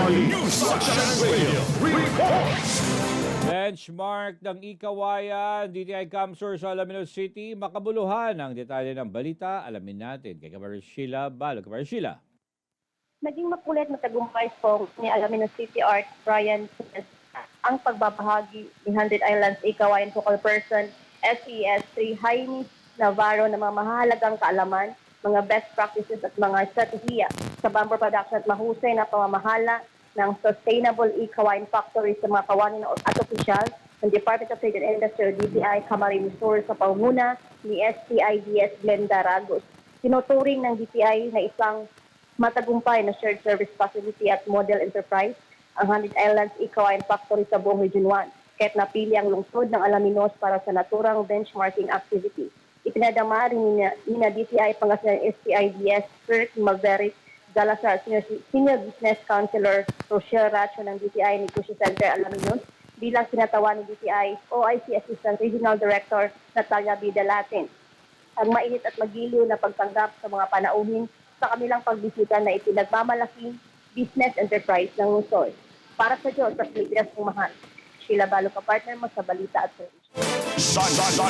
News Sunshine Radio reports. Benchmark ng Ikawayan, DTI Camsur sa Alaminos City. Makabuluhan ang detalye ng balita. Alamin natin kay Kabaris Sheila Balo. Kabaris Sheila. Naging makulit na tagumpay po ni Alaminos City Art Brian ang pagbabahagi ni 100 Islands Ikawayan Focal Person SES3 Jaime Navarro ng mga mahalagang kaalaman, mga best practices at mga estratehiya sa bamboo production at mahusay na pamamahala ng Sustainable Ikawayan Factory sa mga kawani at opisyal ng Department of Trade and Industry o DTI Camarines Sur sa pangunguna ni STIDS Glenda Ragos. Tinuturing ng DTI na isang matagumpay na shared service facility at model enterprise ang 100 Islands Ikawayan Factory sa buong Region 1, kahit napili ang lungsod ng Alaminos para sa naturang benchmarking activity. Ipinadama rin ni DTI Pangasinan STIDS Kirk Maverick Salazar, Senior Business Counselor Rochelle Racho ng DTI Negosyo Center Alaminos bilang sinatawa ni DTI OIC Assistant Regional Director Natalia Bidalatin. Ang mainit at magiliw na pagtanggap sa mga panauhin sa kanilang pagbisita na ipinagmamalaking business enterprise ng lungsod. Para sa Diyos at Pilipinas kong mahal, Sheila Balo, ka-partner mo sa Balita at Service. Sunshine